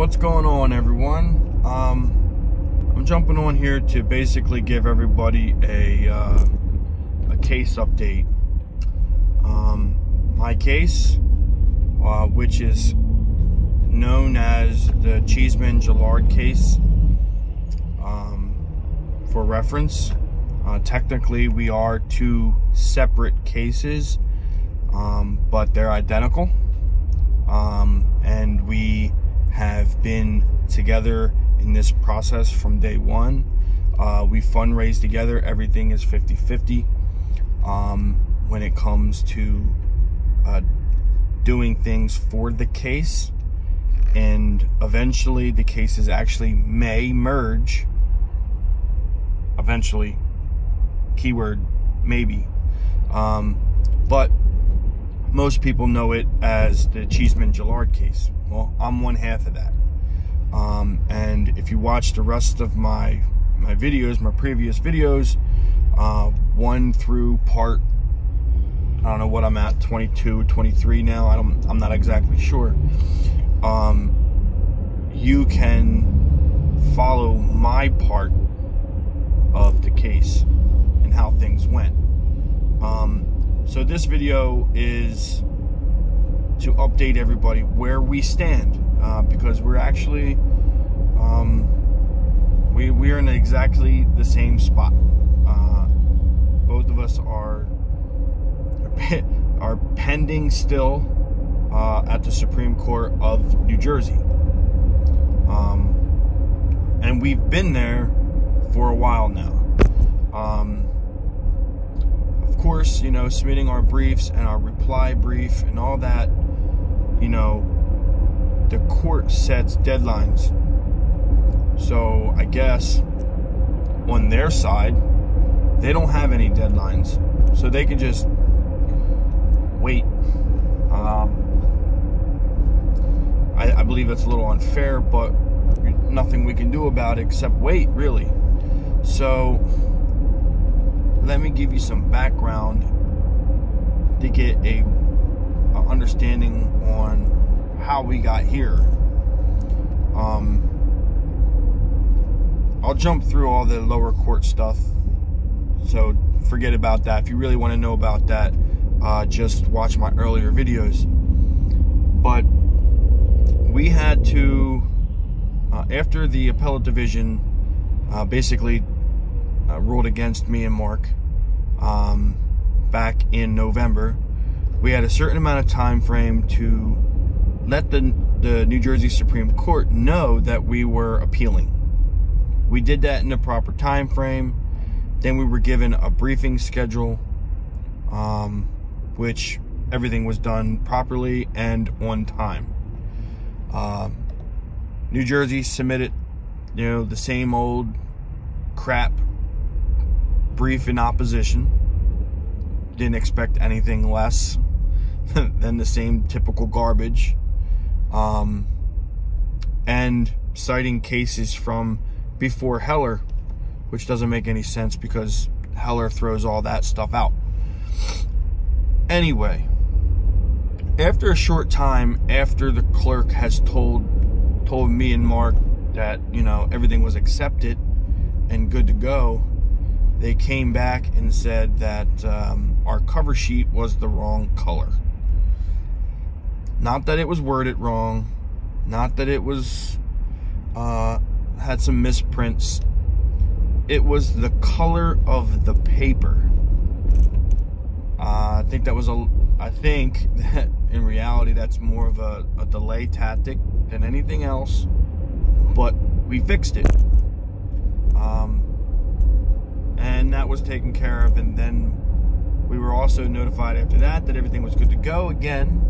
What's going on, everyone? I'm jumping on here to basically give everybody a case update. My case, which is known as the Cheeseman case, for reference. Technically, we are two separate cases, but they're identical, and we have been together in this process from day one. We fundraise together. Everything is 50-50 when it comes to doing things for the case, and eventually the cases actually may merge. Eventually, keyword maybe, but most people know it as the Cheeseman case. Well, I'm one half of that, and if you watch the rest of my videos, my previous videos, 1 through part, I don't know what I'm at, 22, 23 now, I'm not exactly sure. You can follow my part of the case and how things went. So this video is to update everybody where we stand, because we're actually we're in exactly the same spot. Both of us are pending still at the Supreme Court of New Jersey, and we've been there for a while now. Of course, you know, submitting our briefs and our reply brief and all that, you know, the court sets deadlines. So I guess on their side, they don't have any deadlines, so they can just wait. I believe that's a little unfair, but nothing we can do about it except wait, really. So let me give you some background to get a understanding on how we got here. I'll jump through all the lower court stuff, so forget about that. If you really want to know about that, just watch my earlier videos. But we had to, after the appellate division basically ruled against me and Mark back in November, we had a certain amount of time frame to let the New Jersey Supreme Court know that we were appealing. We did that in the proper time frame. Then we were given a briefing schedule, which everything was done properly and on time. New Jersey submitted, you know, the same old crap brief in opposition. Didn't expect anything less than the same typical garbage, and citing cases from before Heller, which doesn't make any sense because Heller throws all that stuff out. Anyway, after a short time after the clerk has told me and Mark that, you know, everything was accepted and good to go, they came back and said that our cover sheet was the wrong color. Not that it was worded wrong, not that it was had some misprints. It was the color of the paper. I think that in reality that's more of a delay tactic than anything else, but we fixed it. And that was taken care of, and then we were also notified after that that everything was good to go again,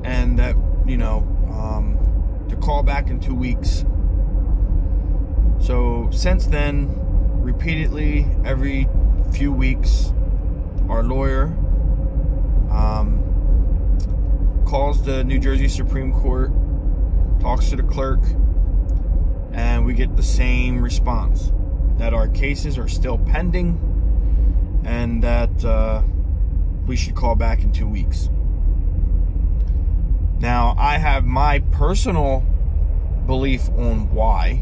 and that, you know, to call back in 2 weeks. So since then, repeatedly every few weeks, our lawyer calls the New Jersey Supreme Court, talks to the clerk, and we get the same response, that our cases are still pending and that we should call back in 2 weeks. Now, I have my personal belief on why.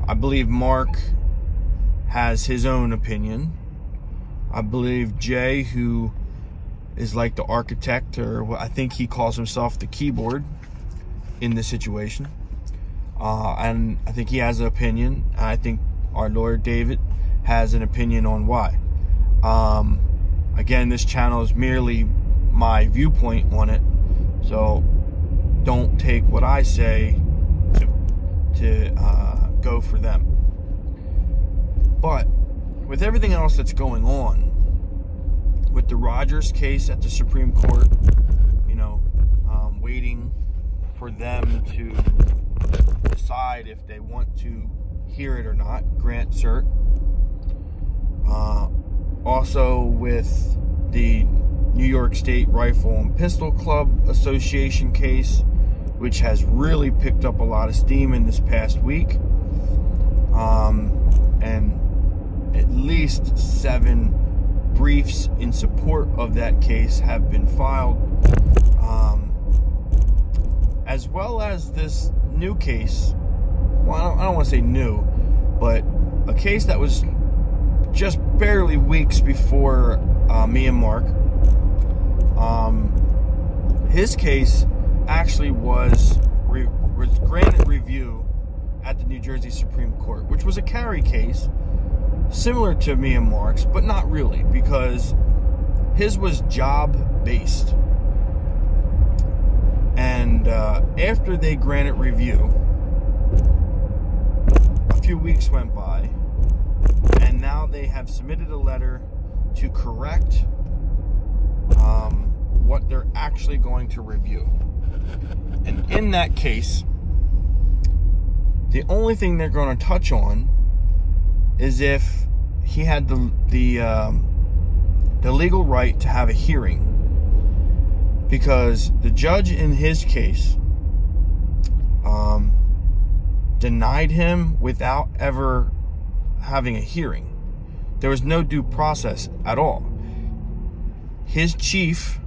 I believe Mark has his own opinion. I believe Jay, who is like the architect, or I think he calls himself the keyboard in this situation, and I think he has an opinion. I think our lawyer David has an opinion on why. Again, this channel is merely my viewpoint on it, so don't take what I say to go for them. But with everything else that's going on, with the Rogers case at the Supreme Court, waiting for them to decide if they want to hear it or not, grant cert. Also with the New York State Rifle and Pistol Club Association case, which has really picked up a lot of steam in this past week. And at least 7 briefs in support of that case have been filed. As well as this new case. Well, I don't want to say new, but a case that was just barely weeks before me and Mark. His case actually was granted review at the New Jersey Supreme Court, which was a carry case similar to me and Mark's, but not really, because his was job-based. And after they granted review, a few weeks went by, and now they have submitted a letter to correct what they're actually going to review. And in that case, the only thing they're going to touch on is if he had the legal right to have a hearing, because the judge in his case denied him without ever having a hearing. There was no due process at all. His chief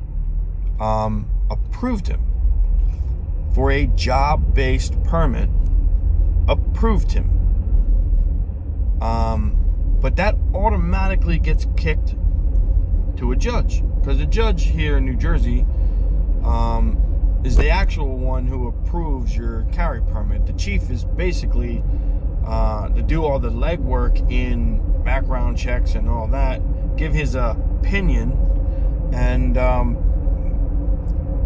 approved him for a job-based permit, approved him. But that automatically gets kicked to a judge, because the judge here in New Jersey is the actual one who approves your carry permit. The chief is basically to do all the legwork in background checks and all that, give his opinion, and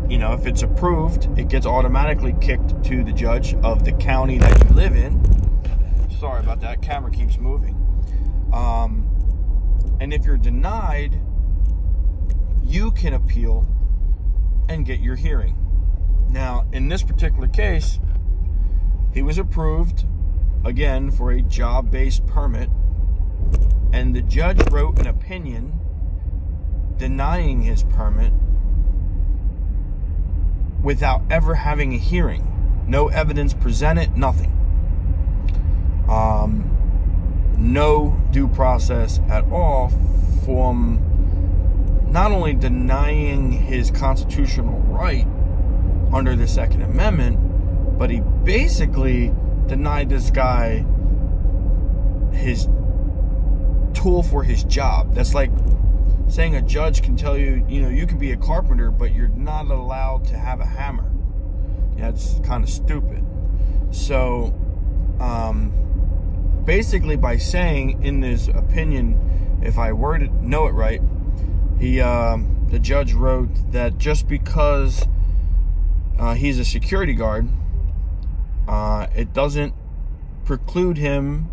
if it's approved, it gets automatically kicked to the judge of the county that you live in. Sorry about that, camera keeps moving. And if you're denied, you can appeal and get your hearing. Now, in this particular case, he was approved, again, for a job-based permit, and the judge wrote an opinion denying his permit without ever having a hearing. No evidence presented, nothing. No due process at all, from not only denying his constitutional right under the Second Amendment, but he basically denied this guy his tool for his job. That's like saying a judge can tell you, you can be a carpenter, but you're not allowed to have a hammer. Yeah, it's kind of stupid. So, basically, by saying in this opinion, if I know it right, the judge wrote that just because he's a security guard, it doesn't preclude him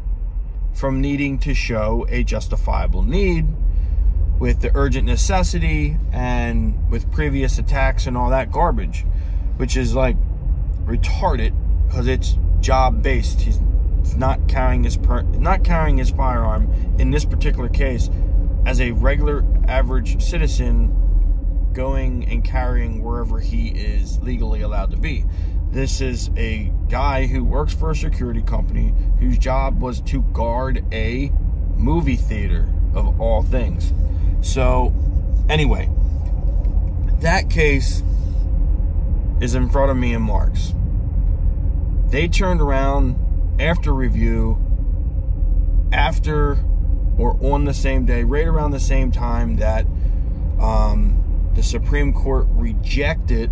from needing to show a justifiable need with the urgent necessity and with previous attacks and all that garbage, which is like retarded, because it's job based. He's not carrying his firearm in this particular case as a regular average citizen going and carrying wherever he is legally allowed to be. This is a guy who works for a security company whose job was to guard a movie theater, of all things. So, anyway, that case is in front of me and Mark's They turned around after review, after or on the same day, right around the same time that the Supreme Court rejected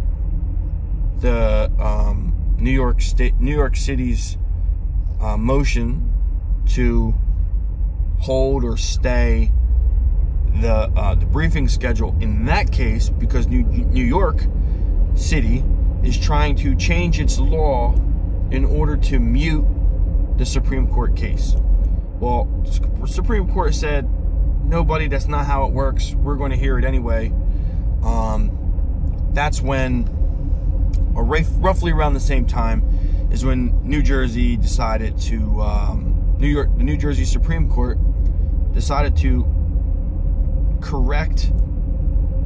the New York City's motion to hold or stay the briefing schedule in that case, because New York City is trying to change its law in order to mute the Supreme Court case. Well, the Supreme Court said, nobody, that's not how it works. We're going to hear it anyway. That's when, or roughly around the same time, is when New Jersey decided to, the New Jersey Supreme Court decided to correct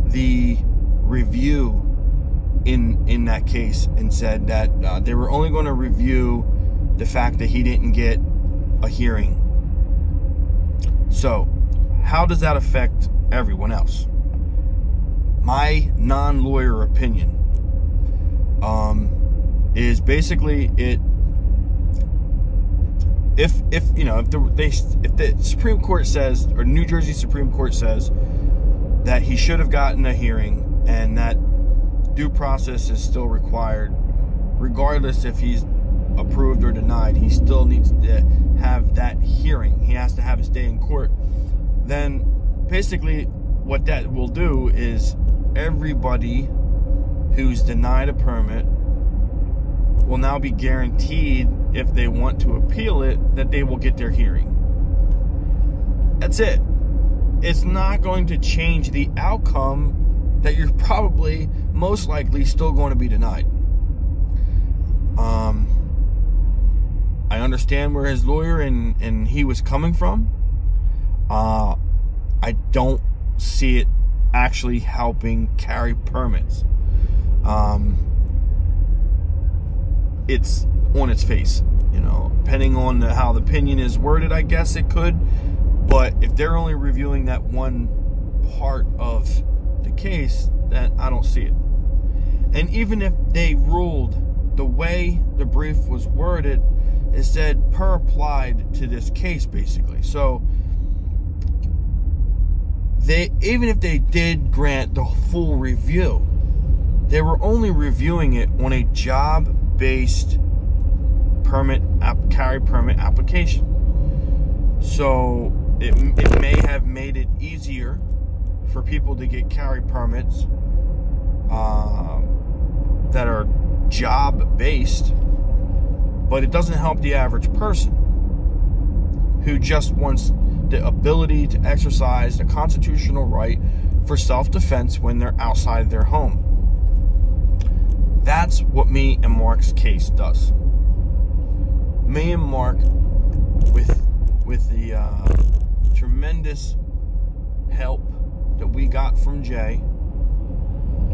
the review in that case, and said that they were only going to review the fact that he didn't get a hearing. So, how does that affect everyone else? My non-lawyer opinion is basically if the Supreme Court says, or New Jersey Supreme Court says, that he should have gotten a hearing and that due process is still required, regardless if he's approved or denied, he still needs to have that hearing. He has to have his day in court. Then basically what that will do is everybody who's denied a permit will now be guaranteed, if they want to appeal it, that they will get their hearing. That's it. It's not going to change the outcome that you're probably most likely still going to be denied. I understand where his lawyer and he was coming from. I don't see it actually helping carry permits. It's on its face, depending on how the opinion is worded, I guess it could. But if they're only reviewing that one part of the case, then I don't see it. And even if they ruled the way the brief was worded, it said per applied to this case, basically. So even if they did grant the full review, they were only reviewing it on a job-based carry permit application. So it may have made it easier for people to get carry permits that are job-based, but it doesn't help the average person who just wants the ability to exercise the constitutional right for self-defense when they're outside their home. That's what me and Mark's case does. Me and Mark, with the tremendous help that we got from Jay,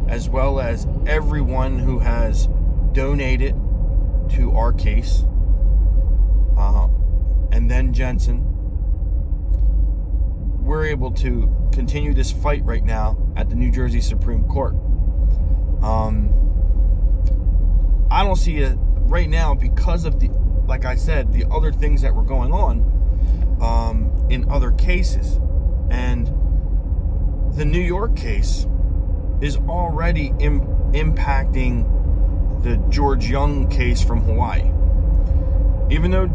as well as everyone who has donated to our case, and then Jensen, we're able to continue this fight right now at the New Jersey Supreme Court. I don't see it right now because of like I said, the other things that were going on in other cases. And the New York case is already impacting the George Young case from Hawaii. Even though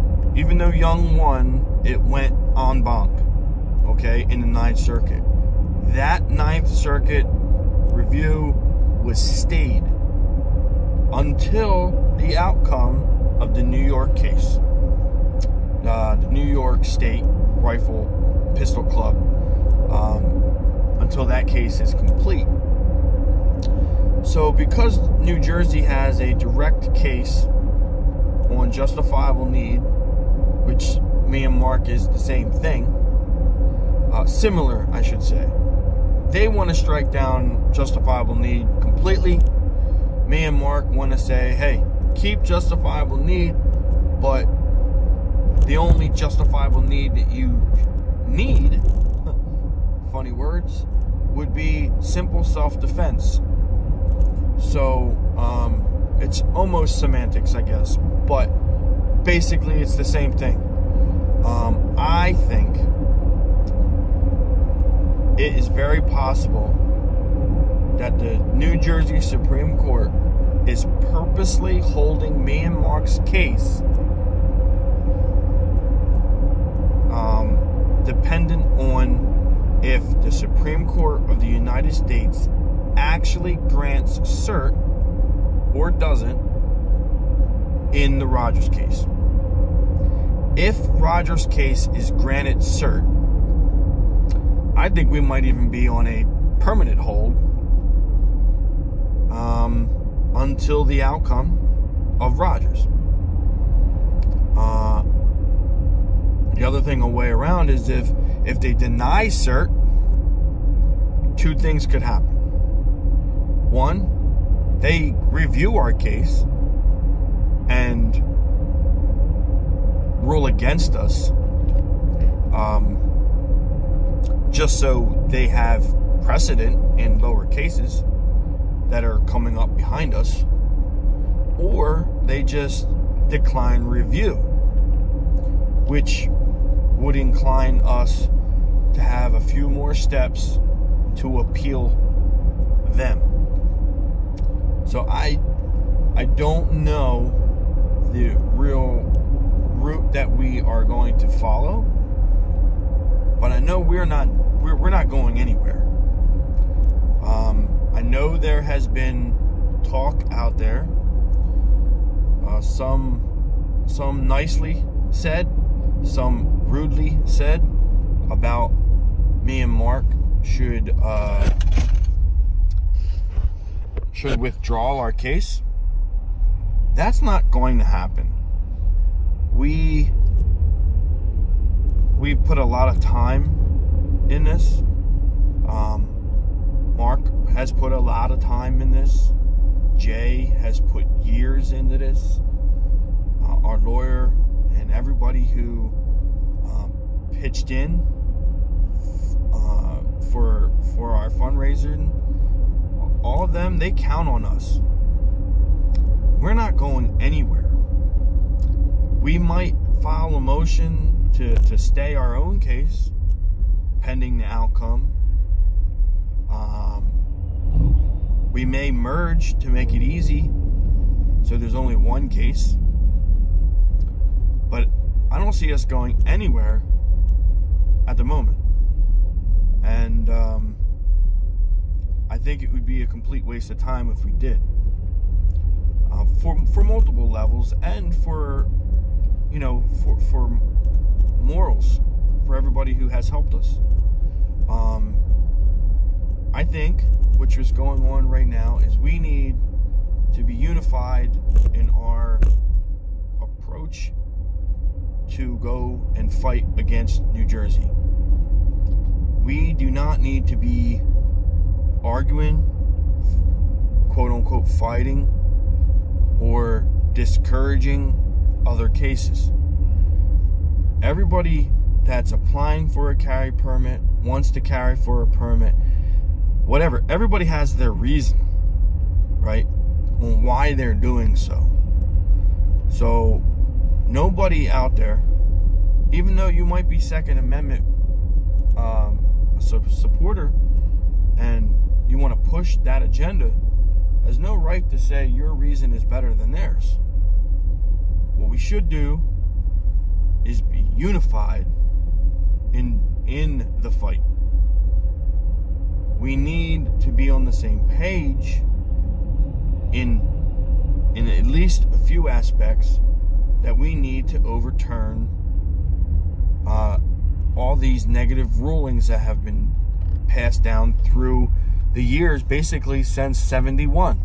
Young won, it went en banc, okay, in the Ninth Circuit. That Ninth Circuit review was stayed until the outcome of the New York case. The New York State Pistol Club, until that case is complete. So because New Jersey has a direct case on justifiable need, which me and Mark is the same thing, similar, I should say, they want to strike down justifiable need completely. Me and Mark want to say, hey, keep justifiable need, but the only justifiable need that you need, funny words, would be simple self-defense. So it's almost semantics, I guess, but basically it's the same thing. I think it is very possible that the New Jersey Supreme Court is purposely holding me and Mark's case dependent on if the Supreme Court of the United States actually grants cert or doesn't in the Rogers case. If Rogers' case is granted cert, I think we might even be on a permanent hold until the outcome of Rogers. The other thing a way around is if they deny cert, two things could happen. One, they review our case and rule against us, just so they have precedent in lower cases that are coming up behind us, or they just decline review, which would incline us to have a few more steps to appeal them. So I don't know the real route that we are going to follow, but I know we're not going anywhere. I know there has been talk out there, some nicely said, some rudely said, about me and Mark should withdraw our case. That's not going to happen. We put a lot of time in this. Mark has put a lot of time in this. Jay has put years into this. Our lawyer and everybody who pitched in for our fundraiser, all of them, they count on us. We're not going anywhere. We might file a motion to stay our own case pending the outcome. We may merge to make it easy, so there's only one case. But I don't see us going anywhere at the moment. And I think it would be a complete waste of time if we did. For multiple levels, and for morals, for everybody who has helped us. I think what is going on right now is we need to be unified in our approach to go and fight against New Jersey. We do not need to be arguing, quote unquote, fighting or discouraging other cases. Everybody that's applying for a carry permit, wants to carry for a permit, whatever, everybody has their reason, right, on why they're doing so. So nobody out there, even though you might be Second Amendment supporter and you want to push that agenda, has no right to say your reason is better than theirs. What we should do is be unified in the fight. We need to be on the same page in at least a few aspects, that we need to overturn all these negative rulings that have been passed down through the years, basically since 71.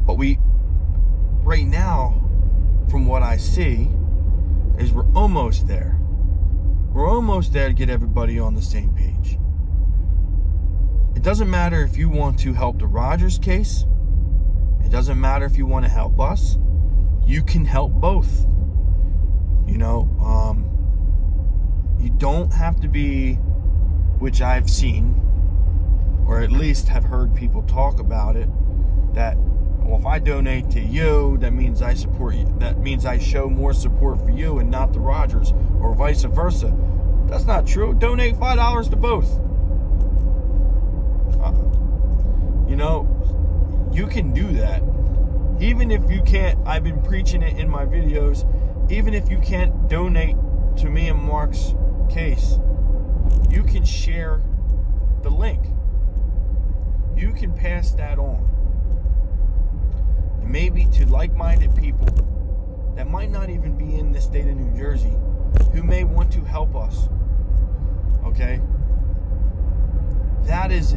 But we, right now, from what I see, is we're almost there. We're almost there to get everybody on the same page. It doesn't matter if you want to help the Rogers case. It doesn't matter if you want to help us. You can help both. You don't have to be, which I've seen, or at least have heard people talk about it, that, well, if I donate to you, that means I support you. That means I show more support for you and not the Rogers, or vice versa. That's not true. Donate $5 to both. You know, you can do that. Even if you can't, I've been preaching it in my videos, even if you can't donate to me and Mark's case, you can share the link. You can pass that on. And maybe to like-minded people that might not even be in the state of New Jersey, who may want to help us. Okay? That is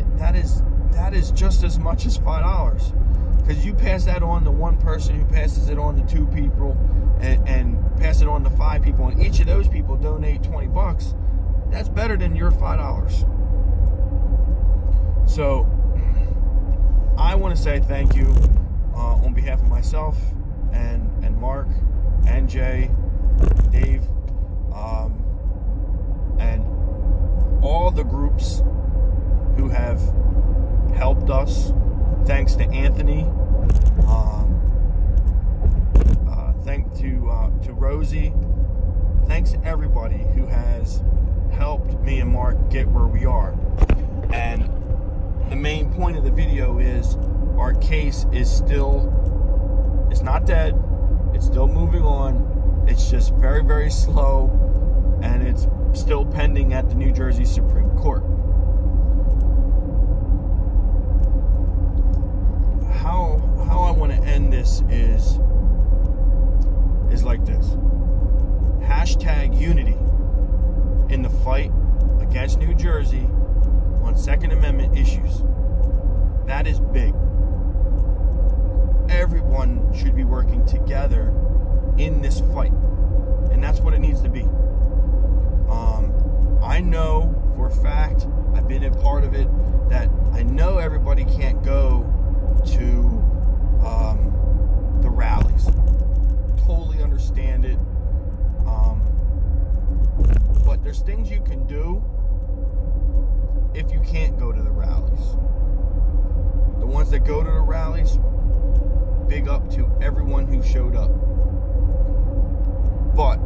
just as much as $5. Because you pass that on to one person, who passes it on to 2 people, and pass it on to 5 people, and each of those people donate $20. That's better than your $5. So I want to say thank you on behalf of myself and Mark and Jay, Dave, and all the groups who have helped us. Thanks to Anthony. Thanks to Rosie. Thanks to everybody who has helped me and Mark get where we are. And the main point of the video is our case is still, it's not dead. It's still moving on. It's just very, very slow, and it's still pending at the New Jersey Supreme Court. How I want to end this is like this. Hashtag unity in the fight against New Jersey on Second Amendment issues. That is big. Everyone should be working together in this fight. And that's what it needs to be. I know for a fact, I've been a part of it, that I know everybody can't go to the rallies. Totally understand it. But there's things you can do if you can't go to the rallies. The ones that go to the rallies, big up to everyone who showed up. But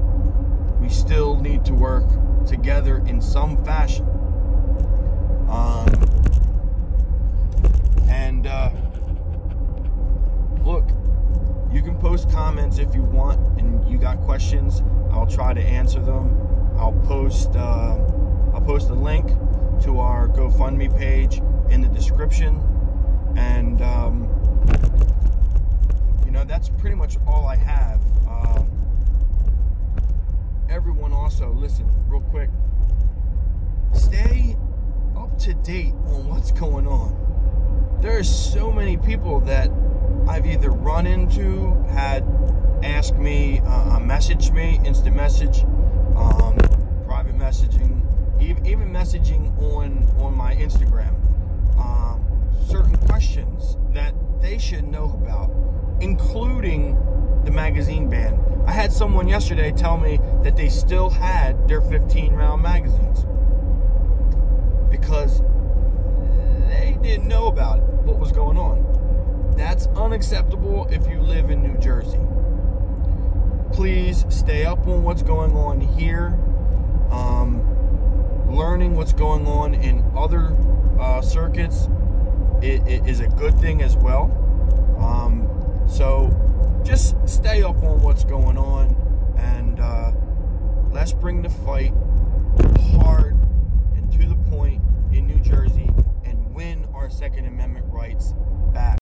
we still need to work together in some fashion. Look, you can post comments if you want, and you got questions, I'll try to answer them. I'll post a link to our GoFundMe page in the description, and you know, that's pretty much all I have. Everyone also, listen, real quick, stay up to date on what's going on. There are so many people that I've either run into, had ask me, message me, instant message, private messaging, even messaging on my Instagram, certain questions that they should know about, including the magazine ban. I had someone yesterday tell me that they still had their 15-round magazines because they didn't know about it, what was going on. That's unacceptable if you live in New Jersey. Please stay up on what's going on here. Learning what's going on in other circuits it is a good thing as well. So just stay up on what's going on, and let's bring the fight hard and to the point in New Jersey and win our Second Amendment rights back.